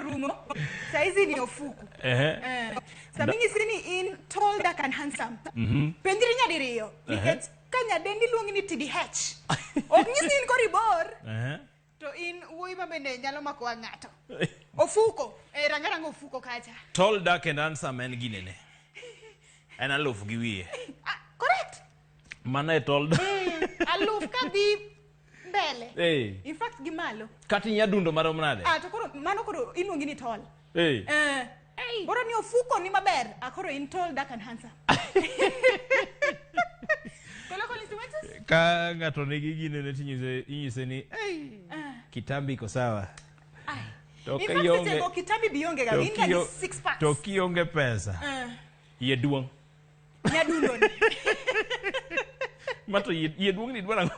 rumo. Saizi ni ofuku. Samingi sini in tall, dark and handsome. Pendiri nyadiriyo. Because kanya dendi luongi ni TDH. Oknyisi in koribor. To in woi mabende nyalo makwa ng'ato. Ofuko. Rangaranga ofuko kacha. Tall, dark and handsome en ginene. En aluf gi wiye. Correct. Mana e tall. Aluf ka di bele. Hey. In fact gimalo. Kati nyadundo marom nade? To koro mano koro iluongi ni tall. Hey. Boro ni ofuko ni maber. Akoro in tall, dark and handsome. Ka ng'ato nigi ginene tinyise ni kitambi iko sawa. In fact sechego kitambi bionge ga in ga 6 packs. To kionge pesa. Ye duong. Nyadundo ni. Mato ye duong ni dwara.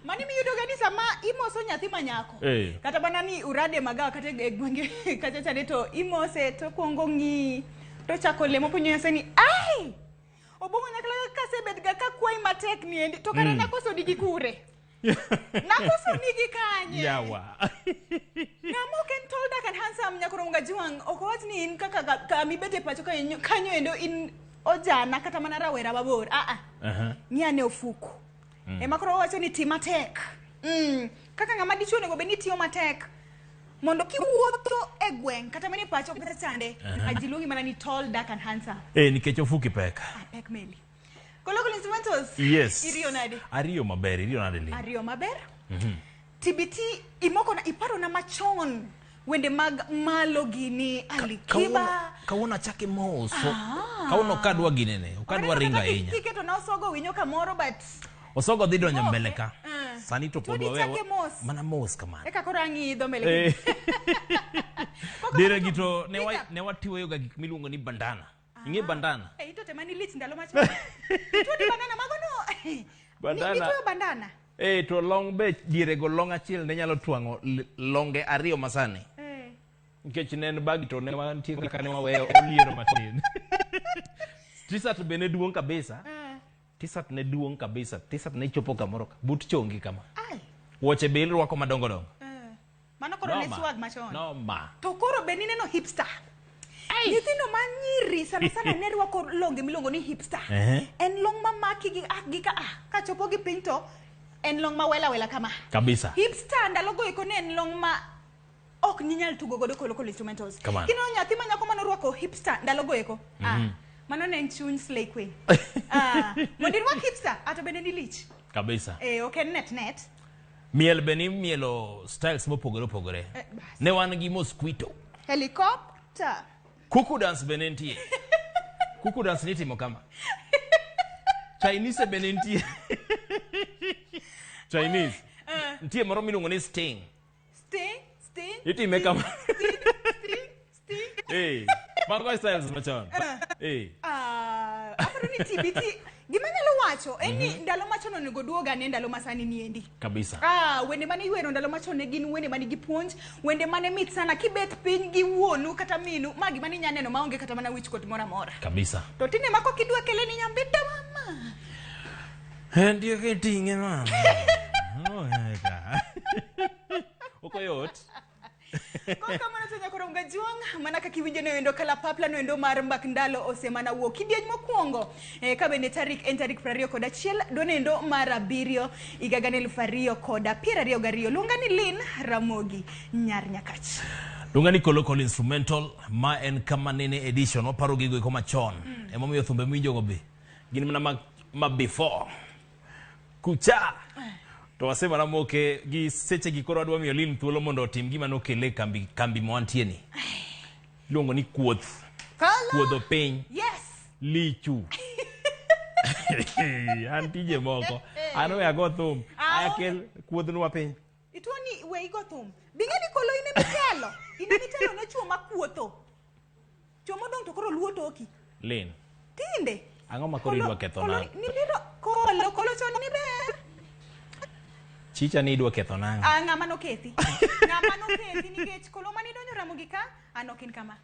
Mani miyudo gani sama imoso nyathi manyako. Kata bana ni urade magawa kata gwenge kata chane to imose to kuongo ngi to chako lemo punyo yaseni ai obongo nyakla kase bedga ka kwai matek ni endi to kara nakoso digi kure. Nakoso nigi kanye. Yawa. Namoken tall, dark and handsome nyakoro mga juang okowach ni in kaka kami bete pacho kanyo endo in ojana kata mana rawera babor. Niane ofuku. Emakoro wacho ni timatek. Kaka ngama dichuo nego beni tiyo matek. Mondo kiwuotho e gweng kata mani pacho kata chande ajiluongi mana ni tall, dark and handsome. Nikech ofuki pek. Pek meli. Koloko instrumentals. Yes. Irio nade. Ariyo maber, irio nade li. Ariyo maber. TBT imoko na iparo na machon. Wende mag malo gini Alikiba. Kawona chake mos. Kawona okadwa ginene. Okadwa ringa inya. Tiketo na osogo winyo kamoro but. Osogo dhi donjo mbele ka. Sani to podwa wewe. Mana mos kamano. Eka korangi idho mbele. Dire gito ne watiweyo ga gik miluongo ni bandana. Inge bandana. Ito temani lich ndalo machon. Ito di bandana magono. Bandana. Ito bandana. To long be dire go long achiel ne nyalo twango longe ariyo masani. Nikech nen bag to ne wantie kaka ne waweyo oliero matin. T-shirt be ne duong kabisa. T-shirt ne duong kabisa. T-shirt ne chopo kamoro but chongi kama. Woche be ilruako madongo dongo. Mano koro ne swag machon. No ma. To koro be nino hipster. Nyithindo manyiri sana ne rwako longe milongo ni hipster. En long mamaki gi ka chopo gi pinto en long ma wela kama. Kabisa. Hipster ndalogo iko ne en long ma ok ninyal tugo godo koloko instrumentals. Kino nyathi manyako mano rwako hipster ndalogo iko. Mano ne chuny slay queen. Mondi rwako hipster ato bende ni lich. Kabisa. Okay net. Miel beni mielo styles mopogore. Ne wan gi mosquito. Helicopter. Kuku dance benentie. Kuku dance nitimo kama. Chinese benentie. Chinese. Ntie moro miluongo ni sting. Sting? Itime kama. Sting. Marco styles machon. Aparo ni TBT. Gimanyalo wacho eni ndalo machon onego duoga ne ndalo masani niendi. Kabisa. Wende mane iwero ndalo machon ne gin wende mane gipuonj, wende mane mit sana kibet piny gi wuonu kata minu, magi mane nyaneno maonge kata mana wich kot mora mora. Kabisa. To tine mako kidwa keleni nyambita mama. Ndio ketinge mama. Okoyot. Koka mana tanya koronga juang manaka kiwinjo no endo kala papla no endo mar mbak ndalo osemana wuok kidieny mokwongo ka bende tarik 21 don endo mar 7 igagane 2022 lunga ni Lin Ramogi Nyar Nyakach lunga ni Kolokolo instrumental ma en kama nene edition oparo gigo iko machon emomiyo thumbe mwinjo go be gin mana ma before kucha to wasema na moke gi seche gi koro adwa miyo Lin thuolo mondo otim gima nokele kambi mwantie ni luongo ni kuoth kuodho piny lichu antije moko ano ya go thum akel kuodhnwa piny itoni we go thum bingeni kolo ine mitelo ne chuo makuotho chuo modong to koro luo toki Lin tinde ango makoro idwa ketho na ni liro kolo chon ni be chicha ni idwa ketho nanga. Ngama no kethi nikech kolo mani donyo Ramogi ka anokin kama.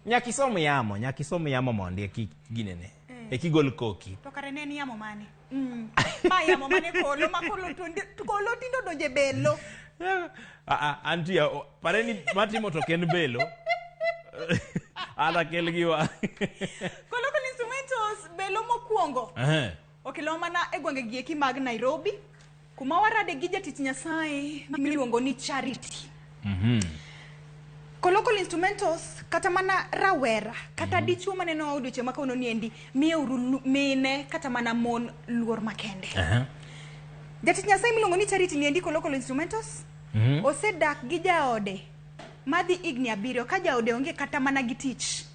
Nyakisomo yamo mondi ginene. ekigol koki. To kare ne en yamo mane? Ma yamo mane kolo ma kolo tindo donje belo. Antia pareni matimo to ken belo. Ala kelgiwa. Local instrumentals belo mokwongo. Okelo mana e gwenge gieki mag Nairobi. Kuma warade gi jatich Nyasaye miluongo ni Charity. Local instrumentals kata mana rawera kata dichuo maneno odiochieng' ma kawuono ni endi miyo mine kata mana mon luor makende. Jatich Nyasaye miluongo ni Charity ni endi local instrumentals osedak gi jaode madhi igni 7 ka jaode onge kata mana gi tich.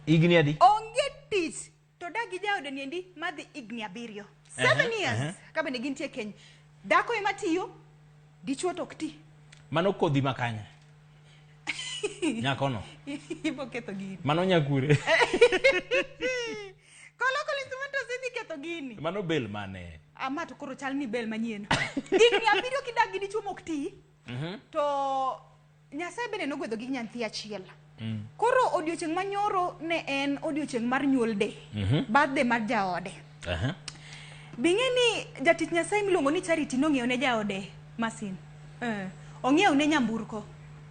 Igni adi? Onge tich. To dak gi jaode ni endi madhi igni 7. 7 years ka bende gintie Kenya. Dako ema tiyo, dichuo tok ti. Mano kodhi makanya. Nyakono. Ibo ketho gini. Mano nyakure. Local instrumentals idhi ketho gini. Mano bel mane. Ama to koro chal ni bel manyien. Igni 7 kidak gi dichuo mok ti. To Nyasaye bende nogwedho gi nyathi achiel. Koro odiochieng' manyoro ne en odiochieng' mar nyuol de. Birthday mar jaode. Bing'e ni jatich Nyasaye miluongo ni Charity nong'iew ne jaode masin. Ong'iew ne nyamburko.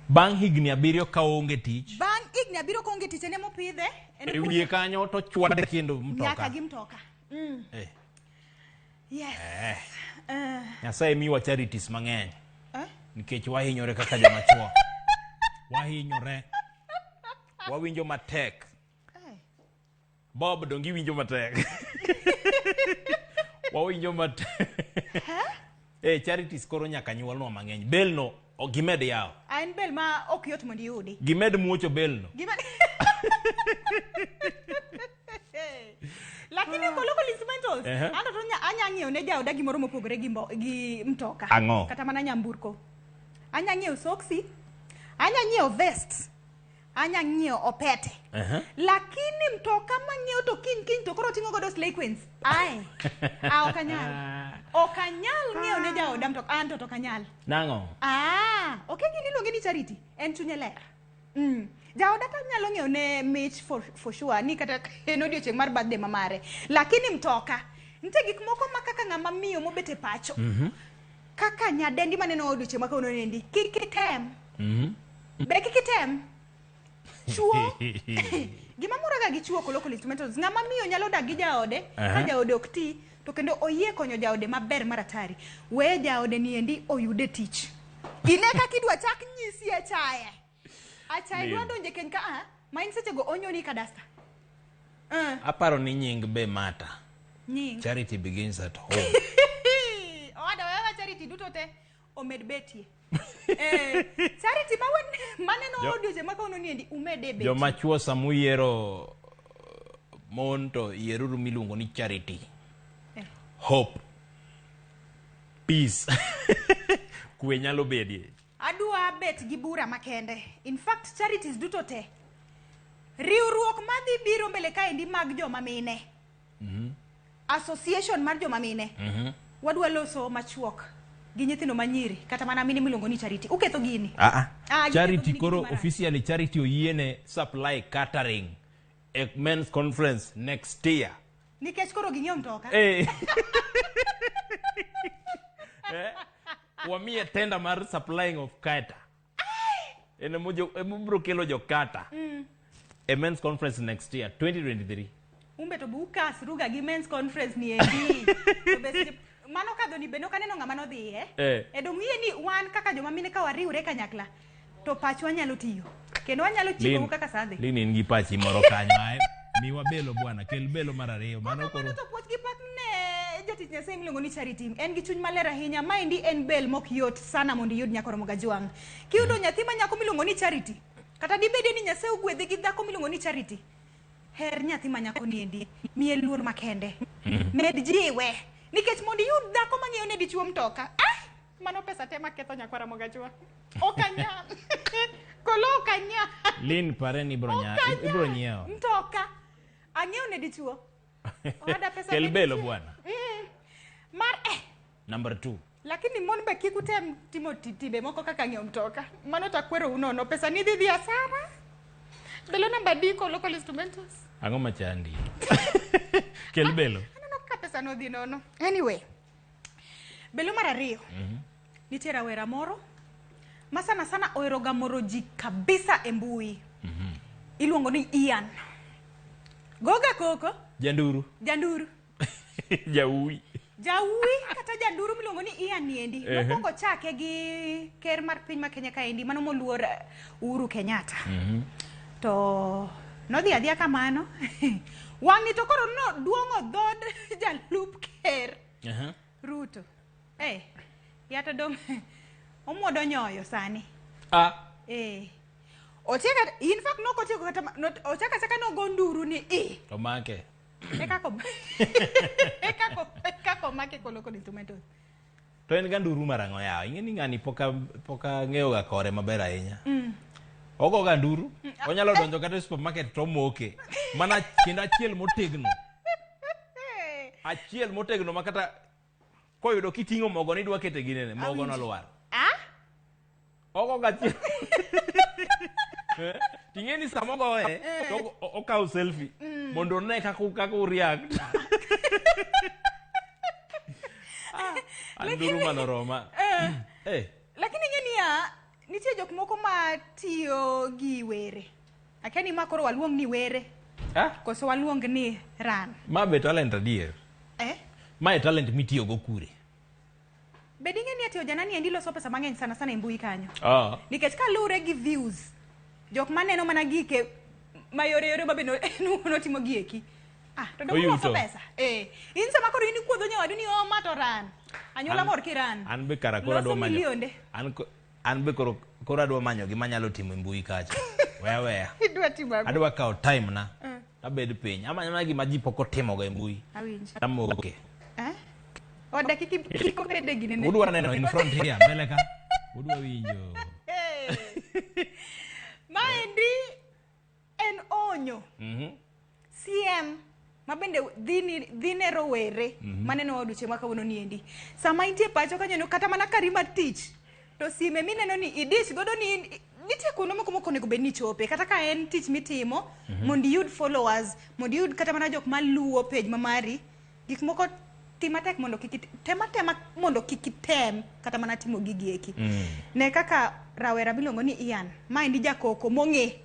Bang' higni 7 ka onge tich. Bang' higni 7 ka onge tich ene mopidhe. E wiye kanyo to chwade kendo mtoka. Nyaka gi mtoka. Yes. Nyasaye miwa charities mang'eny. Nikech wahinyore kaka joma chuo. Wahinyore. Wawinjo matek. Bob dongi winjo matek. Wawinjo matek. Charities koro nyaka nyuolnwa mang'eny. Belno gimed yawo. En bel ma ok yot mondo iyudi. Gimed muocho belno. Lakini local instrumentals ando to anya ng'iew ne jaoda gimoro mopogore gi mtoka. Ang'o? Kata mana nyamburko. Anya ng'iew soksi, anya ng'iew vest, anya ng'iew opete. Lakini mtoka mang'iew to kiny to koro ting'o godo slay queens. Okanyal. Okanyal ng'iew ne jaoda mtoka anto to kanyal. Nang'o? Okay gini luonge ni Charity. En chunye ler. Jaoda ta nyalo ng'iew ne mich for sure ni kata en odiochieng' mar birthday mamare. Lakini mtoka nitie gik moko ma kaka ng'ama miyo mobete pacho. Kaka nyadendi maneno odiochieng' ma kawuono nendi. Kikitem. Be kikitem. Chuo. Gima muraga gi chuo local instrumentals. Ng'ama miyo nyalo dak gi jaode ka jaode ok ti to kendo oyie konyo jaode maber maratari. We jaode ni endi oyude tich. Ine ka kidwa chak nyisi achaye. Achaye dwa donje keny ka main seche go onyoni kadasta. Aparo ni nying be mata. Nying. Charity begins at home. Oda wewe Charity duto te omed betie. Charity maneno audio ma kono ni endi umede betie. Joma chuo samuyiero mon to yieruru miluongo ni Charity. Hope. Peace. Kwe nyalo bedie. Adwa bet gi bura makende. In fact charities duto te riwruok madhi biro mbele ka endi mag joma mine. Association mar joma mine. Wadwa loso machuok gi nyithindo manyiri kata mana mine miluongo ni Charity. Uketho gini. Charity koro officially Charity oyiene supply catering at men's conference next year. Nikech koro ging'iew mtoka. Wamiye tender mar supplying of kata. Ene mubro kelo jo kata. A men's conference next year 2023. Umbe to buka sruga gi men's conference ni endi. To besi mano kadho ni beno kaneno ng'ama no dhi edong'ie ni wan kaka joma mine ka wariwre kanyakla to pachwa nyalo tiyo. Kendo wanyalo chiwo kaka sadhe. Lini ngi pachi moro kanyo ae. Miwa belo bwana, kel belo mar ariyo. Mano koro to puoch gi pak ne jatich Nyasaye miluongo ni Charity. En gi chuny maler ahinya. Ma endi en bel mok yot sana mondo iyud nyakoro moga jwang. Kiyudo nyathi ma nyako miluongo ni Charity. Kata dibede ni Nyasaye ogwedhe gi dhako miluongo ni Charity. Her nyathi ma nyako ni endi. Miye luor makende. Med jiwe. Nikech mondo iyud dhako mang'eyo ne dichuo mtoka. Mano pesa tema ketho nyakwara moga jwang. Okanyal. Kolo okanyal. Lin pare ni ibro nyiewo. Mtoka. Ang'eyo ne dichuo. Oda pesa kel belo bwana. Mar Number 2. Lakini mon be kikutem timo tibe moko kaka ng'iewo mtoka. Mano takwero unono pesa ni dhi asara. Belo namba D local instrumentals. Ang'o machandi? Kel belo. Aneno ka pesa no dhi nono. Anyway. Belo mar ariyo. Nitie rawera moro ma sana sana ohero gamoro ji kabisa e mbui. Iluongo ni Ian. Goga koko. Janduru. Jaui kata janduru miluongo ni Ian niendi. Mokwongo chake gi ker mar piny ma Kenya kaendi mano moluor Uhuru Kenyatta. To nodhi adhiya kamano. Wang'ni to koro no duong'o dhod jalup ker Ruto. Yata dong omuodo nyoyo sani. Ocheka in fact no kotieko kata ochaka saka no gonduru ni to make. Kako make koloko instrumental. To en ganduru marang'o yaw. Ing'eni ng'ani poka ng'eyo ga kore maber ahinya. Ogo ganduru. Onyalo donjo kata supermarket to moke. Mana kendo achiel motegno. Achiel motegno makata koyudo kiting'o mogo ni dwa kete ginene mogo no lwar. Ogo gachiel. Ting'eni samogo to okaw selfie mondo ne kaka react. Anduru manoroma. Lakini ng'eni nitie jok moko ma tiyo gi were. Akeni ma koro waluong ni were. Koso waluong ni ran. Ma be talent adier. Ma e talent mitiyo go kure. Bedi ng'eni atiyo janani endi loso pesa mang'eny sana sana e mbui kanyo. Nikech ka lure gi views. Jok maneno mana gike mayore babe no timo gieki. To dong loso pesa. In sama koro in kuodho nyawadu ni mato ran. Anyuola mor kiran. An be karakora dwa manyo. An be koro adwa manyo gima nyalo timo e mbui kacha. Weya. Idwa timo. Adwa kawo time na. Abed piny. Amanya gima ji pok otimo go e mbui. Awinjo. Tamoke. Oda kiko bede ginene. Udwa neno in front here mbele ka. Udwa winjo. Maendi en onyo. CM mabende dhine rowere maneno oduche makawuono niendi. Sama intie pacho kanyo kata mana karima tich. To sime mineno ni idich godo ni nitie kuno moko nego bed ni chope kata ka en tich mitimo mondo yud followers, mondo yud kata mana jok maluwo page mamari. Gik moko timatek mondo tema mondo kikitem kata mana timo gigieki. Ne kaka rawera bilongo ni Ian, maendi jakoko mong'e.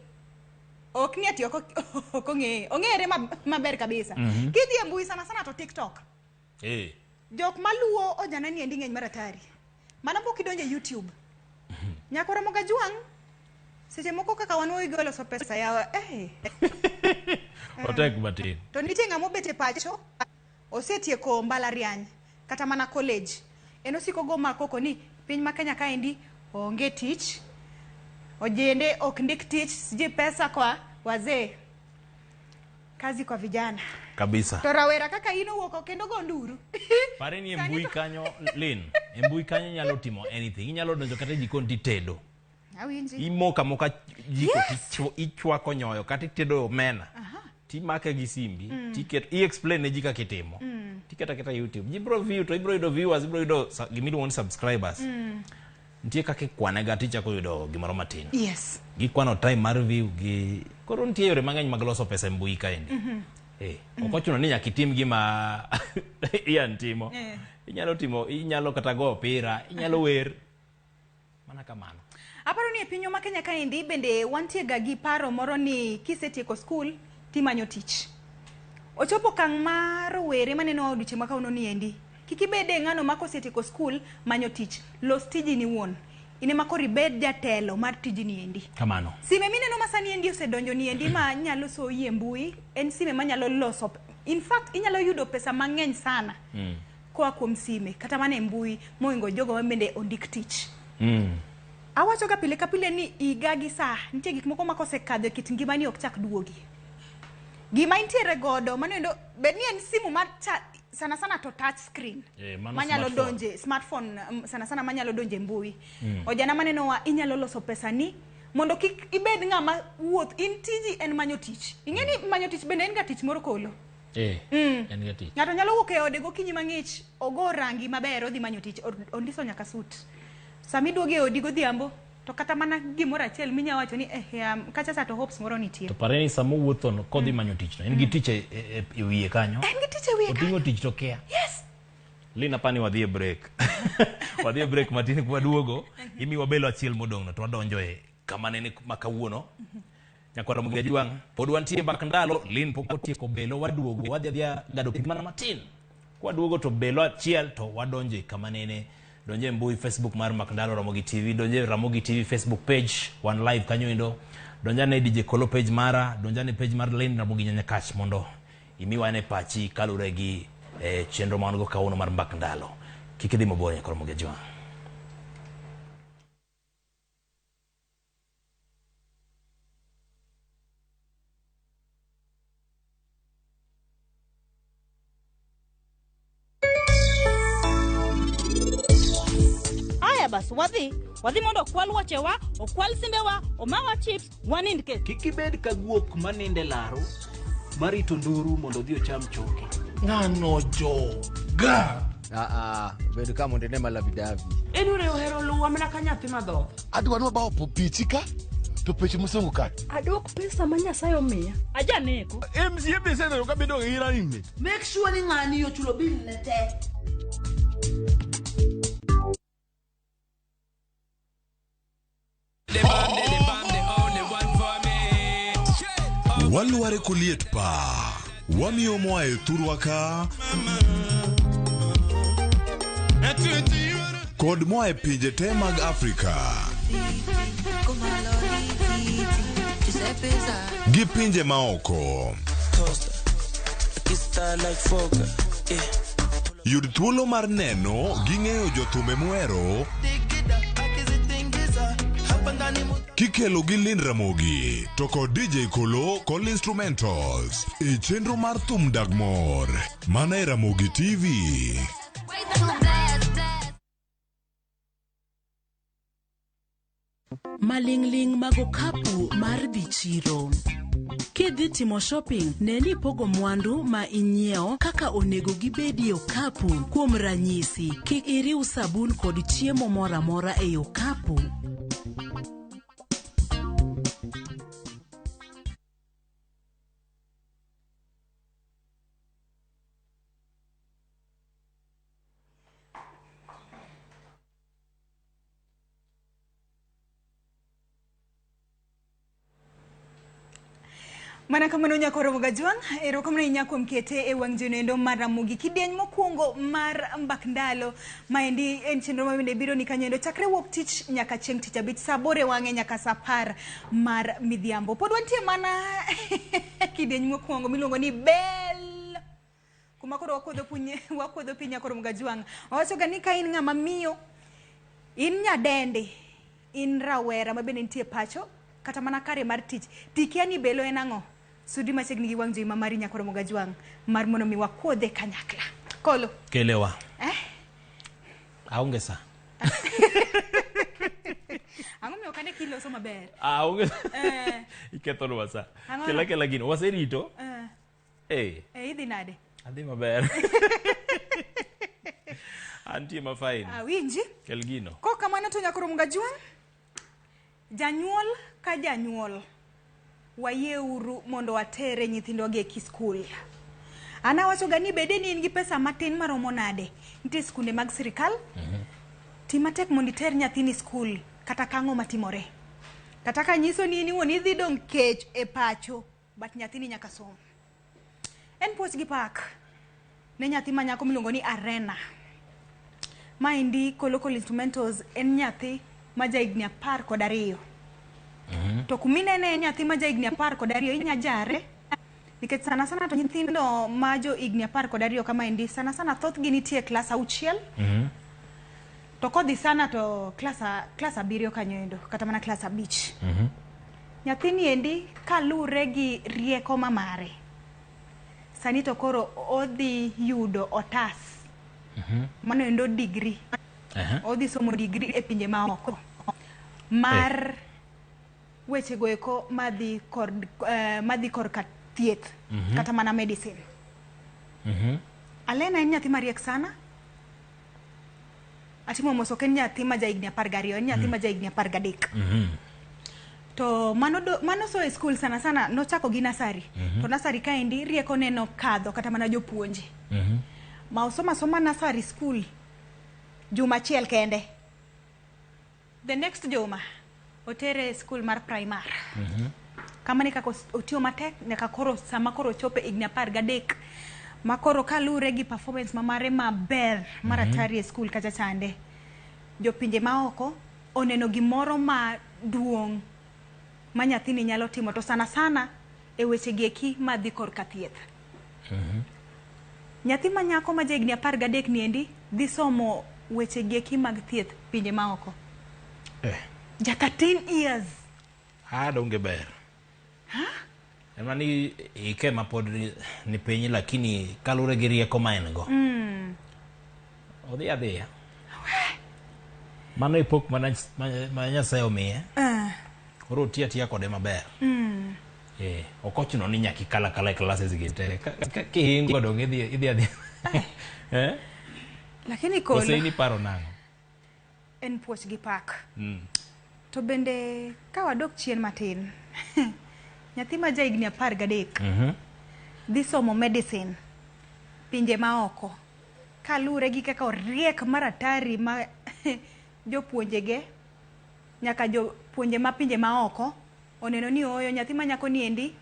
Ok ni ati ok ong'e. Ong'ere maber kabisa. Kidhi e mbui sana sana to TikTok. Jok maluwo ojanani endi ng'eny maratari. Mana mok idonje YouTube. Nyakora moga juang. Seche moko kaka wanwo igolo so pesa yawa. Otek batin. To nitie ng'amo bete pacho. Osetieko mbalariany kata mana college. Enosiko go makoko ni piny ma Kenya kaendi onge tich. Ojende ok ndik tich, sije pesa kwa wazee. Kazi kwa vijana. Kabisa. To rawera kaka ino wuoko kendo gonduru. Pare ni e mbui kanyo Lin. E mbui kanyo nyalo timo anything. Inyalo donjo kata jikon titedo. Awinji. Imoka jiko ichwako nyoyo kata itedo omena. Timake gi simbi, explain ne ji kaka itimo. Tiketa YouTube. Jibro view to ibro yudo viewers, ibro yudo gimiluongo ni subscribers. Nitie kaka ikwane ga tichako yudo gimoro matin. Yes. Gikwano time mar view gi koro nitie yore mang'eny mag loso pesa e mbui kaendi. Ok ochuno ni nyaka itim gima Ian timo. Inyalo kata go opira, inyalo wer. Mana kamano. Aparo ni e pinyo ma Kenya kaendi bende wantie ga gi paro moro ni kisetieko school timanyo tich. Ochopo kang' mar were maneno oduche makauno niendi. Kikibede ng'ano mako setieko school manyo tich. Los tiji ni wuon. Ine makori bed jatelo mar tiji niendi. Kamano. Sime mineno masani endi osedonjo niendi ma nyalo soyi e mbui. En sime manyalo loso. In fact, inyalo yudo pesa mang'eny sana. Koa kuom sime. Kata mana e mbui moingo jogo mabende ondik tich. Awacho ka pile ni igagi saa. Nitie gik moko makosekadho kit ngimani ok chak duogi. Gima intiere godo manendo bedni en simu mar sana sana to touch screen. Manyalo donje smartphone sana sana manyalo donje mbui. Ojana maneno wa inyalo loso pesa ni mondo kik ibed ng'ama wuoth in tiji en manyo tich. Ing'eni manyo tich bende en ga tich moro kolo. En ga tich. Ng'ato nyalo wuok e ode gokinyi mang'ich, ogo rangi maber odhi manyo tich, ondiso nyaka suit. Sami duoge odi godhiambo to kata mana gimoro achiel minya wacho ni kacha sa to hopes moro nitie. To pareni samo wuotho no kodhi manyo tich no. En gi tich e wiye kanyo. En gi tich e wiye kanyo. Otingo tich to kia. Yes. Lina pani wadhi e break. Wadhi e break matin kwa duogo. Imi wabelo achiel modong no to wadonjo e kama nene makawuono. Nyakwa Ramogi Ajuang. Pod wantie mbak ndalo. Lin pok otieko belo waduogo. Wadhi adhia gado pith mana matin. Kwa duogo to belo achiel to wadonjo e kama nene. Donje mbui Facebook mar Makndalo Ramogi TV, donje Ramogi TV Facebook page, one live kanyo endo. Donja ne DJ Kolo page mara, donja ne page mar Lane Ramogi Nyanyakach mondo imiwa ne pachi kalure gi chenro mango kauno mar Makndalo. Kikidhi mabor Nyakwa Ramogi Ajuang. Bas wadhi mondo okwal wachewa, okwal simbewa, omawa chips, wanind ke. Kikibed ka guok maninde laro, marito nduru mondo odhi ocham choke. Ng'ano joga. Bedo ka mondo ne malavidavi. Enure ohero luwa mana ka nyathi madhoth. Adwa no bawo po pichika to peche musengu kat. Adok pesa ma Nyasaye omiya. Aja neko. MCA pesa no ka bedo hira nime. Make sure ni ng'ani yo chulo bill ne te. Waluare kuliet pa wamiyo moae thurwaka kod moae pinje te mag Afrika gi pinje maoko. Yud thuolo mar neno gi ng'eyo jothumbe muhero kikelo gi Lin Ramogi to kod DJ Kolo Kol Instrumentals e chenro mar thum Dagmor mana e Ramogi TV. Malingling mago kapu mar dhi chiro. Kidhi timo shopping, neni pogo mwandu ma inyiewo kaka onego gibedi e okapu. Kuom ranyisi, kik iriw sabun kod chiemo mora mora e okapu. Mana kamano Nyakwa Ramogi Ajuang, erokamano nyako mkete e wang jonendo mar Ramogi kidieny mokwongo mar mbak ndalo maendi en chenro ma bende biro ni kanyo chakre wuok tich nyaka chieng' tich abich saa 8 wang'e nyaka saa 10 mar midhiambo. Pod wantie mana kidieny mokwongo miluongo ni bel. Kuma koro wakuodho piny Nyakwa Ramogi Ajuang. Wawacho ga ni ka in ng'ama miyo, in nyadendi, in rawera ma bende nitie pacho, kata mana kare mar tich, tikia ni belo en ang'o. Sudi machiegni gi wang' jowi mari Nyakwa Ramogi Ajuang mar mondo mi wakuodhe kanyakla. Kolo. Kelewa. Aonge sa. Ang'o miyo kane kiloso maber? Aonge. Iketho no sa. Kela gino. Waserito. Idhi nade? Adhi maber. Antie ma fine. Winji? Kel gino. Ko kamano to Nyakwa Ramogi Ajuang. Janyuol ka janyuol wayeuru mondo watere nyithindo gi e kiskul. Ana wacho ga ni bede ni in gi pesa matin maromo nade. Nitie skunde mag sirikal. Timatek mondo iter nyathini skul kata kang'o matimore. Kata ka nyiso ni in wuon idhi dong' kech e pacho, but nyathini nyaka som. En puoch gi pak ne nyathi ma nyako miluongo ni Arena. Maendi Kolo Instrumentals en nyathi ma jahigni 12. To kuminene nyathi ma jahigni 12 inya jare nikech sana sana to nyithindo ma jo higni 12 kama endi sana sana thoth gi nitie klas 6. To kodhi sana to klas 7 kanyo endo kata mana klas 5. Nyathini endi kalure gi rieko mamare. Sani to koro odhi yudo otas. Mano endo degree. Odhi somo degree e pinje maoko. Mar weche goeko madhi korka thieth kata mana medicine. Alena en nyathi mariek sana. atimo mos ok en nyathi ma jahigni 12, en nyathi ma jahigni 13. To mano so e skul sana sana nochako gi nasari. To nasari kaendi rieko neno kadho kata mana jopuonje. Ma osoma nasari skul juma achiel kende. The next juma otere skul mar primar. Kama ni kako otiyo matek nyaka koro sama koro chope higni 13 makoro kalure gi performance mamare maber maratari e skul kacha chande. Jopinje maoko oneno gimoro maduong' ma nyathini nyalo timo, to sana sana e weche gieki madhi korka thieth. Nyathi manyako ma jahigni 13 niendi dhi somo weche gieki mag thieth pinje maoko. Ja 13 years. Donge ber. Ema ni ike ma pod ni piny lakini kalure gi rieko ma en go. Odhi adhiya. Mano ipok ma Nyasaye omiye. Koro tiya kode maber. Okochuno ni nyaki kala e classes gi te. Kihingo dong idhi adhi. Lakini kolo. Kose ni paro nango. En puoch gi pak. To bende ka wadok chien matin. Nyathi ma jahigni 13 dhi somo medicine pinje maoko. Kalure gi kaka oriek maratari ma jopuonjege nyaka jopuonje ma pinje maoko oneno ni oyo nyathi ma nyako niendi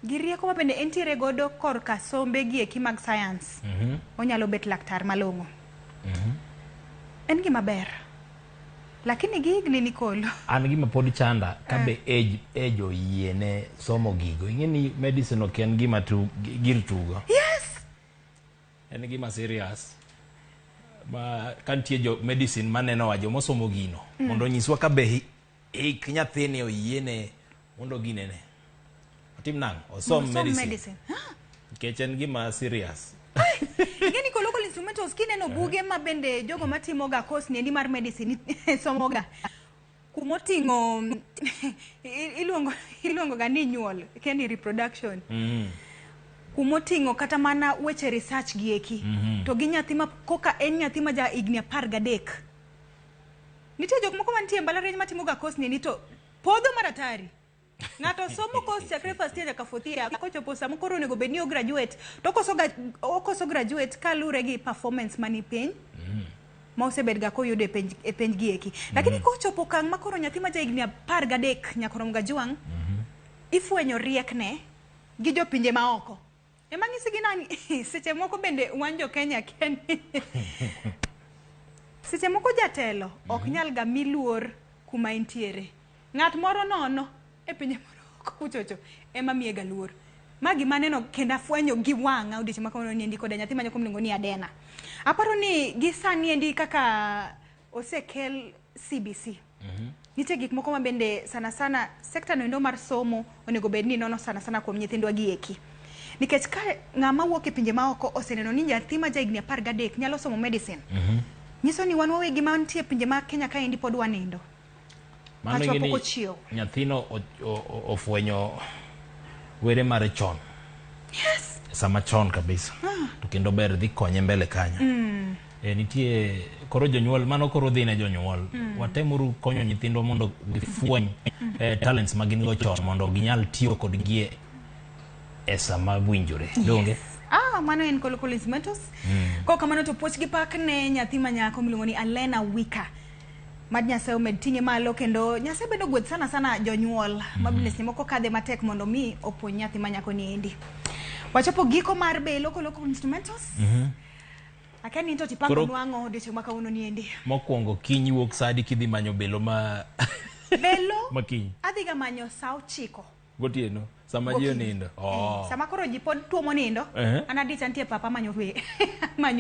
gi rieko ma bende entiere godo korka sombe gieki mag science. Onyalo bet laktar malong'o. En gima ber. Lakini gigni Nicole. An gima pod chanda kabe age oyiene somo gigo. Ingeni medicine ok en gima gir tugo. Yes. En gima serious. Ma kantie jo medicine maneno wa jomo somo gino. Mondo nyiswa kabe nyathini oyiene mondo ginene. Otim nang osom medicine. Kech en gima serious. Ngeni ko local instrumentals kineno buge ma bende jogo matimo ga course ni mar medicine somo ga kumotingo iluongo ga ni nyuol keni reproduction. Kumotingo kata mana weche research gieki. To gi nyathi ma koka en nyathi ma ja higni 13. Nitie jok moko mantie mbalariany matimo ga course ni to podho maratari. Ngato somo course chakre first year ka fourth year kochopo samo koro nego bedni o graduate to koso graduate kalure gi performance mani piny ma osebed ga koyudo e penj gieki. Lakini kochopo kang makoro nyathi ma jahigni 13 nyakorom ga jwang ifwenyo riekne gi jopinje maoko. Ema ng'isi gi nani seche moko bende wanjo Kenya ken. Seche moko jatelo ok nyal ga miluor kuma entiere. Ng'at moro nono e pinje moro kuchocho ema miye ga luor. Magi maneno kenda fwenyo gi wanga odiche makono ni ndiko da nyathi manyako mlingo ni Adena. Aparo ni gi sani ndi kaka osekel CBC. Nitie gik moko mabende sana sana sekta no ndo mar somo onego bedni nono sana sana kuom nyithindwa gieki. Nikech ka ng'ama wuok e pinje maoko oseneno ni nyathi ma jahigni 13 nyalo somo medicine. Nyiso ni wan wawegi mantie pinje ma Kenya kae ndi pod wanindo. Mano gini nyathino ofwenyo were mare chon. Yes. Sama chon kabisa. To kendo ber dhi konye mbele kanya. Nitie koro jonyuol mano koro dhi ne jonyuol. Watemuru konyo nyithindo mondo gifweny talents magin go chon mondo ginyal tiyo kod gie e sama winjore. Donge? Mano en Local Instrumentals. Ko kamano to puoch gi pak ne nyathi manyako miluongo ni Alena Wika. Mad Nyasaye omed ting'e malo kendo Nyasaye bedo gweth sana sana jonyuol mabines ni moko kadhe matek mondo mi opuonj nyathi manyako ni endi. Wachopo giko mar be Local Instrumentals. Akani into tipango nwango deche makauno ni endi. Mokwongo kiny wuok sadi kidhi manyo belo ma belo makiny. Adhi ga manyo saa 9 gotieno sama ji nindo. Sama koro ji pod tuomo nindo. Anadich antie papa manyo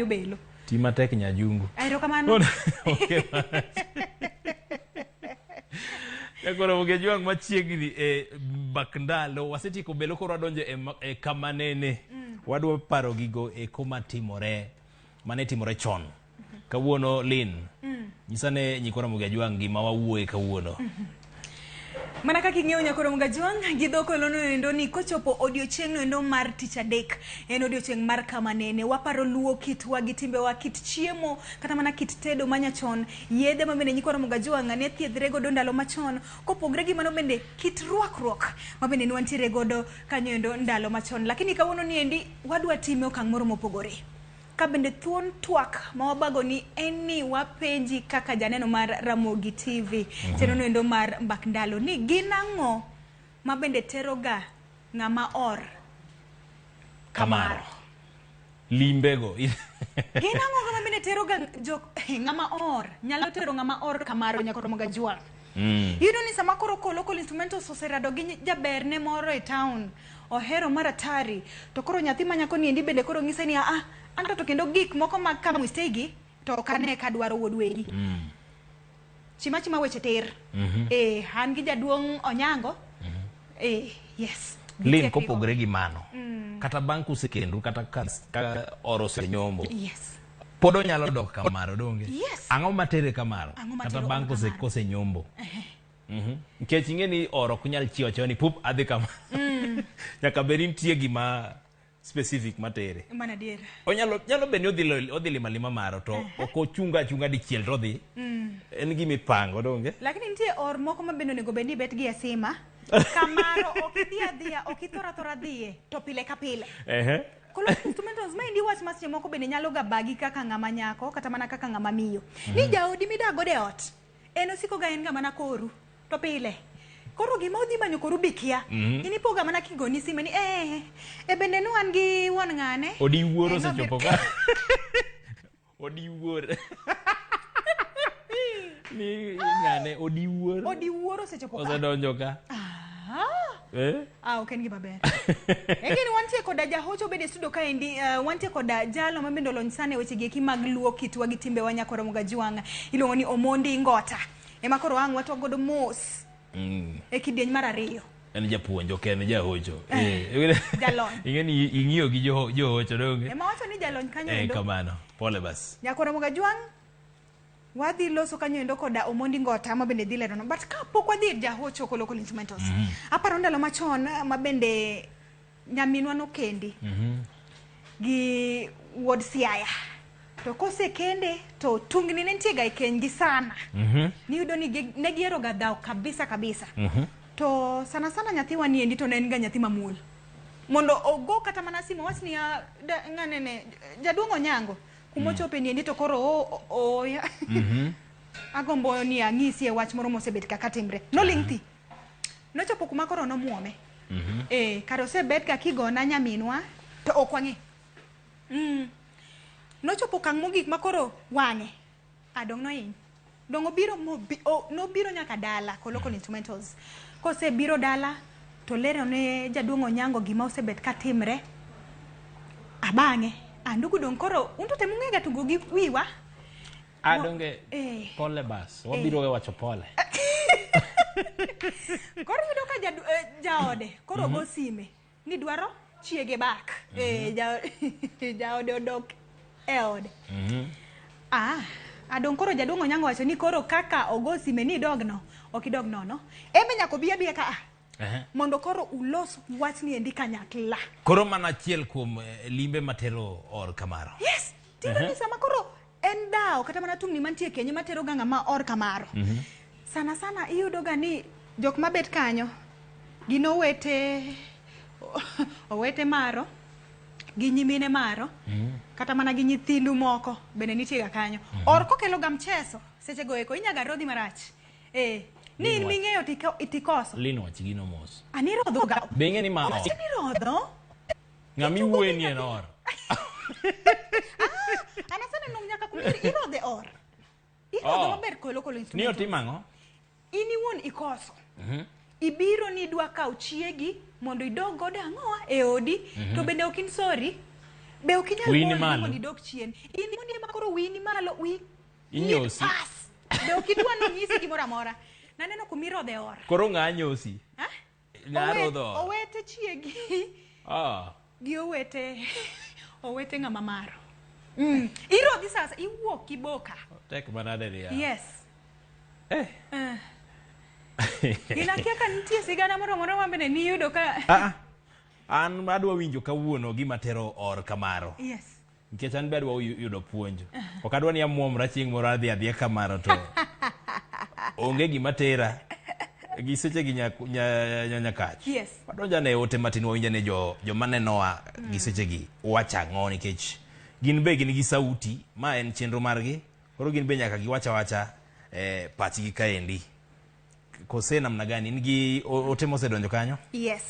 belo. Tima tek nyajungu. Aero kamano. Koro muge jwang machiegni e bakndalo wasetiko belo koro adonjo e kamanene. Wadwa paro gigo e kuma timore mane timore chon. Kawuono Lin. Nyisane nyikora muge jwang gima wawuoye kawuono. Mana kaka ing'eyo nyakoro mga juang gidhoko lono endo ni kochopo odiochieng' no endo mar tich adek en odiochieng' mar kama nene waparo luo kitwa gi timbewa kit chiemo kata mana kit tedo manyachon yedhe ma bende nyikoro mga juang ne thiedhre godo ndalo machon kopogre gi mano bende kit rwakruok ma bende nwantiere godo kanyo endo ndalo machon lakini kawuono ni endi wadwa time okang' moro mopogore ka bende thuon twak ma wabago ni en ni wapenji kaka janeno mar Ramogi TV chenro endo mar mbak ndalo ni ginang'o ma bende teroga ng'ama or kamaro limbego ginang'o ma bende teroga ng'ama or nyalo tero ng'ama or kamaro nyakoro mga juang yudo ni sama koro local instrumentals oserado gi jaberne moro e town ohero maratari to koro nyathi manyako ni endi bende koro ng'ise ni anto to kendo gik moko mag kama mistegi to kane ka dwaro wuod wegi chima weche ter han gi jaduong' Onyango yes Lin kopogre gi mano kata bang' kusekendu kata ka oro senyombo yes pod onyalo dok kamaro donge yes ang'o matere kamaro kata bang' kosenyombo nikech ing'e ni oro kunyal chiewo chiewo ni pup adhi kama nyaka bed nitie gima specific matere mana dier nyalo bed ni odhi lima maro to ok ochunga dichiel to odhi en gimipango donge lakini nitie or moko ma bende onego bed ni bet gi e sima kamaro ok idhi adhiya ok ithora dhiye to pile ka pile kolo instrumentals ma indi wach maseche moko bende nyalo ga bagi kaka ng'ama nyako kata mana kaka ng'ama miyo ni jaodi midago de ot en osiko ga en ng'ama na koru to pile koro gima odhi manyo koru bikia inipoga mana kigoni sime ni bende nu an gi wuon ng'ane odi wuoro sechopo ka odi wuor ni ng'ane odi wuoro sechopo ka osedonjo ka ok en gima ber egini wantie koda jahocho bende studio ka endi wantie koda jalo ma bende olony sana weche gi mag luo kitwa gi timbe wa nyakoro mga juang iluongo ni Omondi Ngota ema koro ang' wato godo mos e kidieny mar ariyo en japuonj ok en jahocho jalony ing'e ni ing'iyo gi johocho donge ema wacho ni jalony kanyo endo kamano pole bas nyakoro mga juang wadhi loso kanyo endo koda Omondi Ngota ma bende dhi lerono but kapok wadhi ir jahocho ko local instrumentals aparo ndalo machon ma bende nyaminwa nokendi gi wuod Siaya to kose kende to tungni ne ntie ga ikengi sana ni yudo ni ne giero ga dhao kabisa to sana nyathiwa ni endi to ne en ga nyathi mamul mondo ogo kata mana simo wach ni ng'anene jaduong' Onyango kumochope ni endi to koro ya agombo ni ang'isi e wach moro mosebet kaka timbre no lingthi nochopo kuma koro nomuome kare osebet ga kigona nyaminwa to ok wang'e nochopo kang' mogik makoro wang'e adong' nohiny dong' nobiro nyaka dala ko local instrumentals kosebiro dala to lero ne jaduong' Onyango gima osebet ka timre abang'e andugu dong' koro unto temo ng'ega tugo gi wiwa donge pole bas wabiro wacho pole koro yudo ka jaode koro go sime ni dwaro chiege bak jaode odok eod adong' koro jaduong' Onyango wacho ni koro kaka ogo sime ni dogno ok idog nono ebe nyako biya ka mondo koro ulos wach ni endi kanyakla koro mana achiel kuom limbe matero or kamaro yes tindo ni sama koro en dao kata mana tungni mantie kenye matero ga ng'ama or kamaro sana iyudo ga ni jok mabet kanyo gino owete maro gi nyimine maro kata mana gi nyithindu moko bende nitie ga kanyo or kokelo ga mcheso seche go eko inyaga rodhi marach ni ming'eyo itikoso lino wach gino mos ani rodho ga beng'e ni ma ni rodho ng'ami wuoye ni en or anasana nung nyaka kumiri irodhe or irodho maber ko local instrument ni otimang'o ini wuon ikoso ibiro ni dwa kaw chiegi mondo idog godo ang'oa e odi to bende ok insori be ok inyal mondo idog chien ini mondi makoro wini malo inyosi be ok idwa no nyisi gimoro amora naneno kumirodhe or koro ng'a nyosi rodho owete chiegi gi owete ng'ama maro irodhi sasa iwuok kiboka tek manade ya yes Inakia ka nitie sigana moro ma bende ni yudo ka an adwa winjo kawuono gima tero or kamaro. Yes. Nikech an be adwa yudo puonj. Ok adwa ni amuomra chieng' moro adhi kamaro to onge gima tera gi seche gi nyakach. Yes. Wadonja ne ote matin wawinja ne joma nenowa gi seche gi wacha ang'o nikech gin be gin gi sauti ma en chenro margi koro gin be nyaka giwacha pachgi kaendi. Kose namna gani ngi ote mosedonjo kanyo? Yes.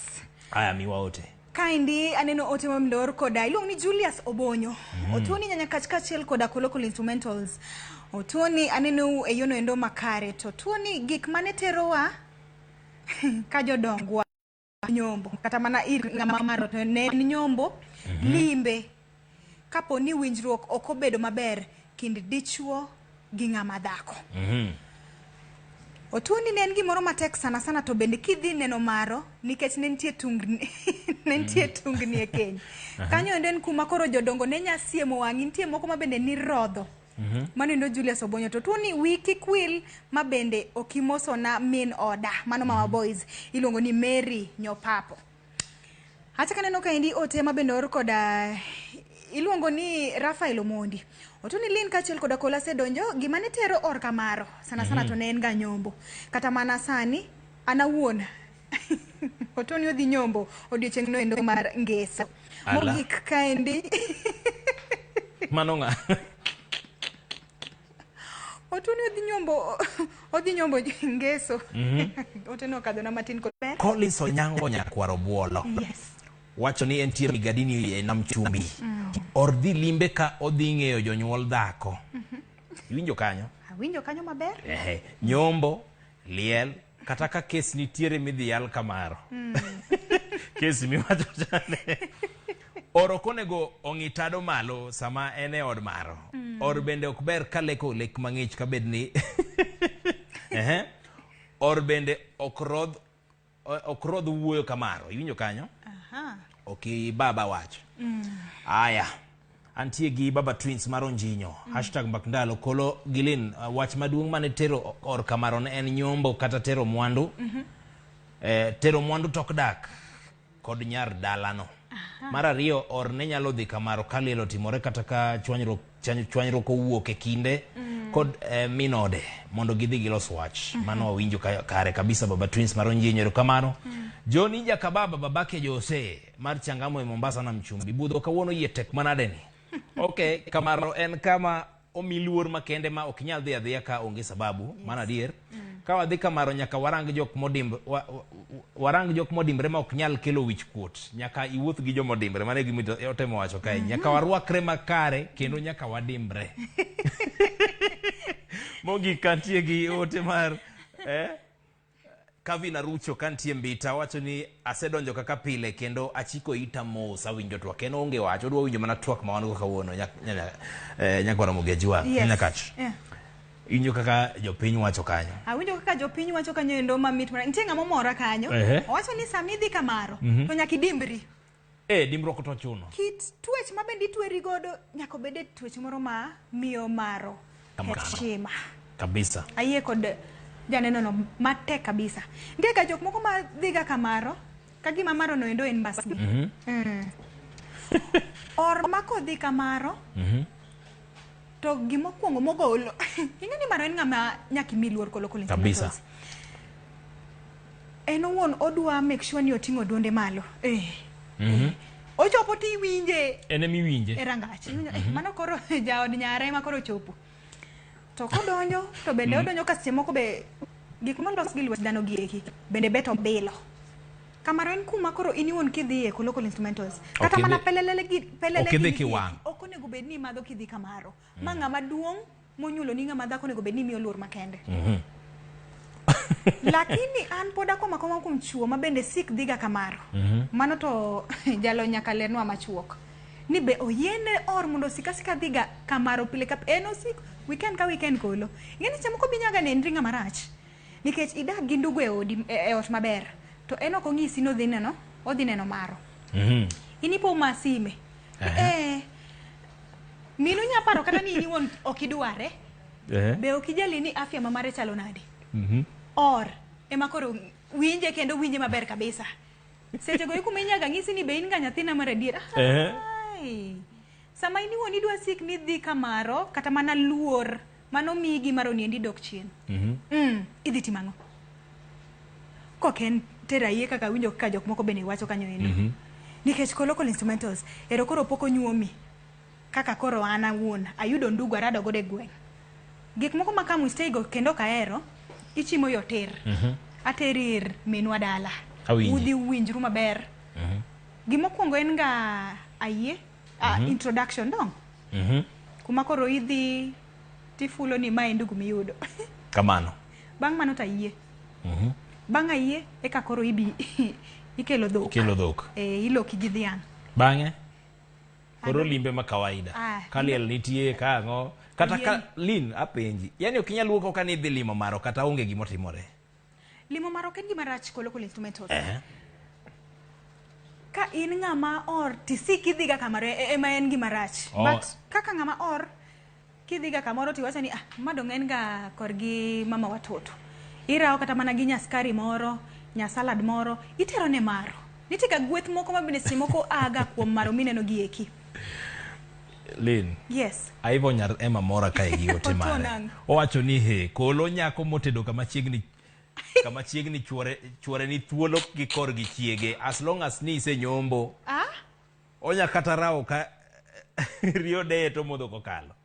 Aya miwa ote. Kaindi aneno ote mamdor koda iluong ni Julius Obonyo. Otuoni nyanya kachiel koda Local Instrumentals. Otuoni aneno e yono endo makare to tuoni gik mane terowa ka jodongwa nyombo kata mana ir ng'ama maro to ne nyombo limbe kapo ni winjruok ok obedo maber kind dichuo gi ng'ama dhako. Otuoni ne en gimoro matek sana to bende kidhi neno maro nikech ne nitie tungni e keny. Kanyo endo en kuma koro jodongo ne nya siemo wang'i, nitie moko ma bende ni rodho. Manendo Julius Obonyo to tuoni wiki kwil ma bende okimoso na min oda mano Mama Boys iluongo ni Mary Nyopapo. Acha kaneno kaendi ote ma bende or koda iluongo ni Rafael Omondi. Otuoni Lin kachiel koda Kola sedonjo gima ne tero or kamaro sana to ne en ga nyombo kata mana sani anawuon Otuoni odhi nyombo odiochieng' no endo mar Ngeso. Mogik kaendi mano ng'a Otuoni odhi nyombo Ngeso. Oteno kadona matin kod ber. Collins Onyango nyakwaro buolo. Yes. Wacho ni entie migadini e nam chumbi. Or dhi limbe ka odhi ng'eyo jonyuol dhako. Iwinjo kanyo? Awinjo kanyo maber. Nyombo, liel, kata ka kes nitiere midhi yal kamaro. Kes miwacho chane. Oro konego ong'itado malo sama ene od maro. Or bende ok ber ka leko lek mang'ich ka bed ni. Or bende ok rodh wuoyo kamaro. Iwinjo kanyo? Ok baba wacho. Aya. Antie gi Baba Twins maro njinyo. #Mbakndalo Kolo Gilin wach maduong' mane tero or kamaro ne en nyombo kata tero mwandu. Tero mwandu tok dak kod nyar dalano. Mar ariyo or ne nyalo dhi kamaro ka liel otimore kata ka chwanyruok owuok e kinde kod minode mondo gidhi gilos wach. Mano wawinjo kare kabisa Baba Twins maro njinyo kamano. Joni Jakababa babake Jose mar Changamwe e Mombasa na Mchumbi budho kawuono yie tek manade ni. Okay, kamaro en kama omiluor makende ma ok nyal dhi adhiya ka onge sababu. Mana adier. Ka wadhi kamaro nyaka warang jok modimbre ma ok nyal kelo wich kuot. Nyaka iwuoth gi jo modimbre mane gimi otemo wacho kae. Nyaka warwakre makare kendo nyaka wadimbre. Mogi kantie gi ote mar Kavina Rucho kantie Mbita wacho ni asedonjo kaka pile kendo achiko ita mos awinjo twak kendo onge wacho odwa winjo mana twak ma wan go kawuono nyakwara Mogejiwa nyakach. Inyo kaka jopiny wacho kanyo. Awinjo kaka jopiny wacho kanyo endo mamit mana. Nitie ng'ama mora kanyo. Wacho ni samidhi kamaro to nyaka idimbri. Dimbruok to chuno. Kit twech ma bende itweri godo nyaka bede twech moro ma miyo maro. Heshima. Kabisa. Ayie kod janeno no matek kabisa. Nitie ka jok moko ma dhiga kamaro ka gima maro no endo en mbasni. Or mako dhi kamaro. To gimo kuongo mogolo. Ing'eni maro en ng'ama nyaki miluor ko Local Instrumentals. Kabisa. En owuon odwa make sure ni oting'o duonde malo. Ochopo ti winje. Ene mi winje. Erangach. Mano koro jaod nyare ma koro chopo. To kodonjo to bende odonjo ka seche moko be gik molos gi lwet dhano gieki bende beto bilo. Kamaro en kuma koro iniwon kidhi e Local Instrumentals. Kata mana pelelele ki wang. Ok onego bed ni madho kidhi kamaro. Ma ng'ama duong' monyulo ni ng'ama dhako onego bed ni miyo luor makende. Lakini an poda koma kuom chuo ma bende sik dhiga kamaro. Mano to jalo nyaka lernwa machuok. Ni be oyiene or mondo sika dhiga kamaro pile ka eno sik weekend ka weekend kolo. Ng'eni chamo ko binyaga ne ndringa marach. Nikech idag gi ndugu e ot maber. To eno ko ng'isi no dhi neno, odhi neno maro. Inipo masime. Minu nyaparo kata ni iniwon okidware. Be okijali ni afya mamare chalo nade. Or ema koro winje kendo winje maber kabisa. Seche go ikume nyaga ng'isi ni be in ga nyathina mar adier. Ai. Sama ini woni dwa sik ni dhi kamaro kata mana luor mano migi maro niendi dok chien. Idhi timang'o. Koken tera yie kaka winjo kaka jok moko bende wacho kanyo endo. Nikech Local Instrumentals ero koro poko nyuomi kaka koro ana wuon ayudo ndugu arado gode gweng. Gik moko makamu stay go kendo kaero ichimo yoter. Aterir minwa dala. Udhi winjru maber. Gimokwongo en ga ayie introduction dong. Kuma koro idhi tifulo ni mae ndugu miyudo. Kamano. Bang' mano ta yie. Bang' ayie eka koro ibi ikelo dhok. Kelo dhok. Iloki gi dhiang'. Bang'e koro limbe ma kawaida. Kaliel nitie ka ang'o kata ka lin apenji. Yani ok inyal wuok ka ni dhi limo maro kata onge gimo timore. Limo maro ken gima rach Local Instrumentals. Ka in ng'ama or tisiki dhiga kamaro ema en gima rach. But kaka ng'ama or kidhiga kamoro tiwacho ni madong en ga korgi mama watoto. Irao kata mana gi nyaskari moro, nyasalad moro, itero ne maro. Nitika gweth moko mabende simoko aga kuom maro mineno gi eki. Lin. Yes. Aivo nyar ema mora ka igi ote mare. Owacho ni he kolo nyako motedo kama chiegni chuore ni thuolo gi kor gi chiege as long as ni ise nyombo. Onya kata rawo ka rio de to modho kokalo.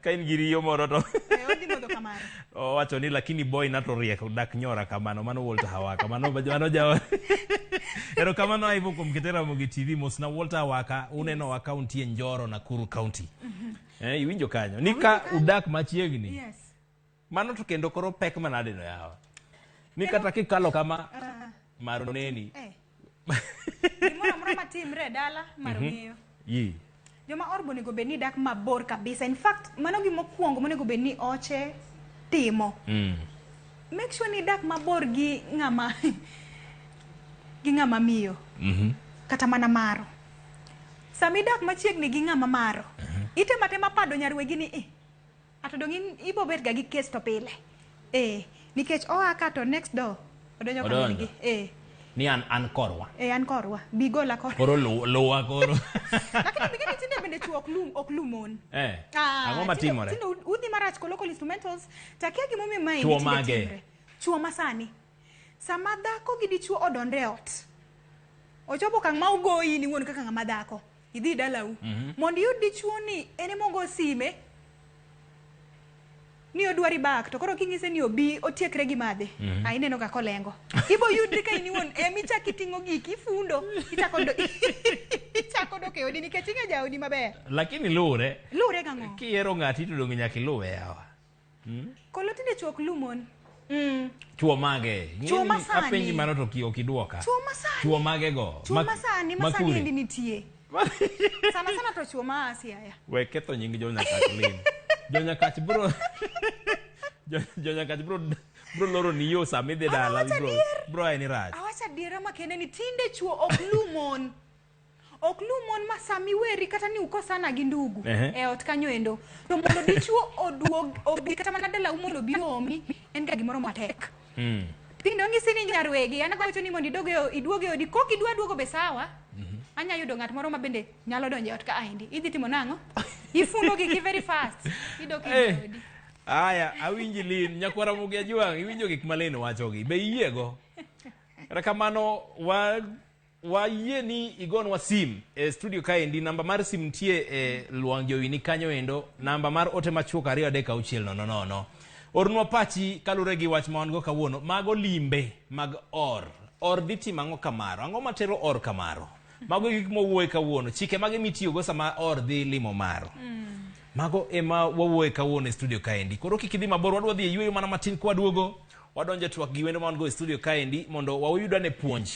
Ka in gi riyo moro to odhi modho kamano. Owacho ni lakini boy nato rieko dak nyora kamano mano Walter Hawaka mano jawa. Ero kamano Aivo kuom Ketera Mogi TV mosna Walter Hawaka uneno wa county Njoro Nakuru County. Iwinjo kanyo nika udak machiegni. Yes. Mano to kendo koro pek manade no yawa. Ni kata kikalo kama maro neni. Gimoro moro matimre dala maro ng'eyo. Joma orbo nego bedni dak mabor kabisa. In fact, mano gimokwongo monego bedni oche timo. Make sure ni dak mabor gi ng'ama miyo. Kata mana maro. Sami dak machiegni gi ng'ama maro. Itema pado nyarwegi ni ato dongin ibo bet ga gi case to pile. Nikech oaka to next door. Odonyo kamigi. Ni an korwa. An korwa. Bigola korwa. Koro lowa koro. Lakini bigeni tinde bende chuo ok lumon. Ang'o matimore? Tinde udhi marach Local Instrumentals. Takia gimomi mai. Chuo mage. Chuo masani. Sama dhako gi dichuo odonre ot. Ochopo kang' ma ugoyi ni wuon kaka ng'ama dhako. Idhi dalau. Mondo yud dichuo ni ene mogo sime. Ni odwari bak to koro king'ise ni obi otiekre gi madhe. Ineno ga kolengo. Ibo yudri ka iniwon emichaki ting'o giki ifundo. Ichako dok e odi nikech ing'e jaodi maber. Lakini lure gang'o. Kiero ng'ati to dong' nyaka iluwe yawa. Kolo tinde chuok lumon. Chuo mage. Chuo masani. Apenji mano to ok idwoka. Chuo masani. Chuo mage go. Chuo masani endi nitie. Sana to chuo ma Siaya. We ketho nying Jonyakach Lin. Jonyakach bro loro ni yo samidhi dala bro ai ni rach. Awacha diera makende ni tinde chuo ok lumon. Ok lumon ma sami weri kata ni ukosana gi ndugu ot kanyo endo. To mondo dichuo oduog obi kata mana dala mondo bi omi en ga gimoro matek. Tinde ng'isi ni nyarwegi an awacho ni mondo iduoge odi kok idwa duogo be sawa. Anya yudo ng'at moro mabende nyalo donjo ot ka aindi. Idhi timo nang'o? Ifundo gi very fast. Idok odi. Aya, awinji Lin, Nyakwara Mogi Ajwang', iwinjo gik ma Lin wachogi. Be iyiego? Rakamano wa yie ni igonwa sim e studio kaendi. Namba mar sim tie e Luang Jowi ni kanyo endo. Namba mar ote machuok 2 Ornwa pachi kalure gi wach ma wan go kawuono. Mago limbe mag or dhi timang'o kamaro. Ang'o matero or kamaro? Mago gik mowuoye kawuono. Chike mage mitiyogo sama or dhi limo maro. Mago ema wawuoye kawuono e studio kaendi. Koro kik idhi mabor, wadwa dhi e yweyo mana matin kwa duogo. Wadonjo twak gi wendo ma wan go e studio kaendi mondo wayudane puonj.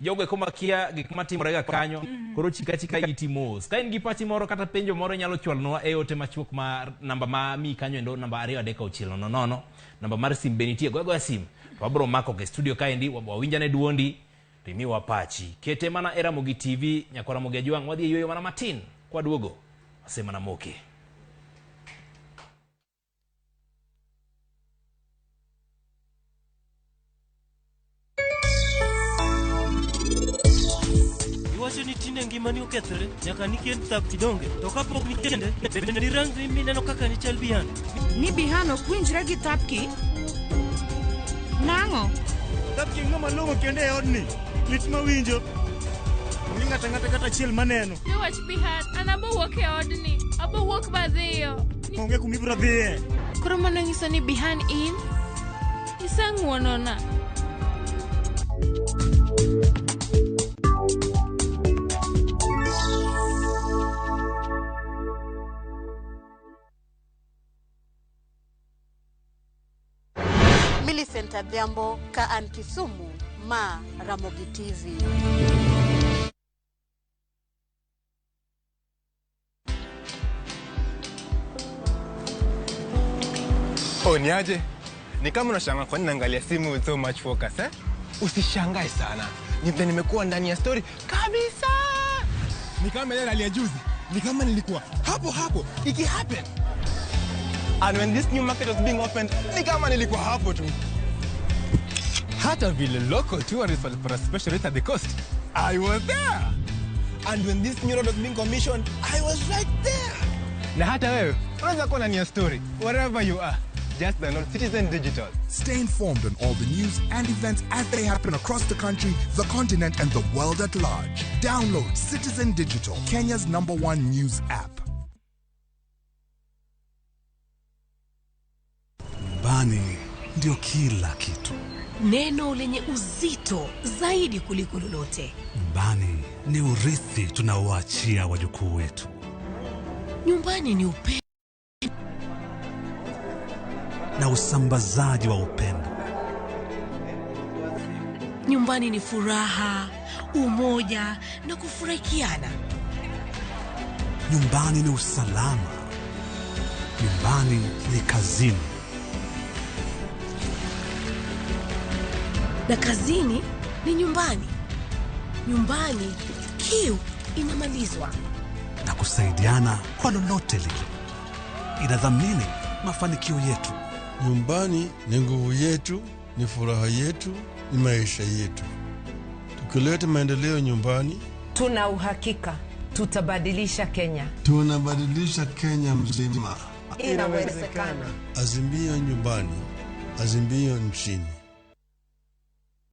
Jogo kuma kia gik matimore ga kanyo. Koro chika iti mos. Ka in gi pachi moro kata penjo moro nyalo chwalnwa e ote machuok mar namba ma mi kanyo endo namba 2 Namba mar sim benitie go sim. Wabro mako ke studio kaendi wawinjane duondi. Rimiwa pachi. Kete mana Era Mogi TV, Nyakwara Mogi Ajwang', wadhi yweyo mana matin kwa duogo. Wasema na moke. Iwacho ni tinde ngimani okethre nyaka nikien thap tidonge to kapok nikende ni rangi mineno kaka ni chal Bihan. Ni Bihan ok winjre gi Thapki? Nang'o? Thapki ng'ama long'o kende e odni. Lit mawinjo. Onge ng'ata kata achiel maneno. Niwach Bihan, an abowuok e odni. Abowuok badhiyo. Onge kumibiro dhiye. Koro mano nyiso ni Bihan in? Isang'wonona. Millicent Adhiambo ka an Kisumu, ma Ramogi TV. Niaje? Ni kama unashangaa kwa nini naangalia simu with so much focus, eh? Usishangae sana. Nimekuwa ndani ya story kabisa. Ni kama ile ya juzi. Ni kama nilikuwa hapo iki happen. And when this new market was being opened, ni kama nilikuwa hapo tu. Hata vile local tourists for a special rate at the coast, I was there. And when this new road was being commissioned, I was right there. Na hata wewe, unaweza kuwa ndani ya story wherever you are. Just download Citizen Digital. Stay informed on all the news and events as they happen across the country, the continent, and the world at large. Download Citizen Digital, Kenya's #1 news app. Nyumbani ndio kila kitu. Neno lenye uzito zaidi kuliko lolote. Nyumbani ni urithi tunaoachia wajukuu wetu. Nyumbani ni upendo na usambazaji wa upendo. Nyumbani ni furaha, umoja na kufurahikiana. Nyumbani ni usalama. Nyumbani ni kazini. Na kazini ni nyumbani. Nyumbani kiu inamalizwa. Na kusaidiana kwa lolote lile. Inadhamini mafanikio yetu. Nyumbani ni nguvu yetu, ni furaha yetu, ni maisha yetu. Tukileta maendeleo nyumbani, tuna uhakika tutabadilisha Kenya. Tunabadilisha Kenya mzima. Inawezekana. Azimio nyumbani, azimio nchini.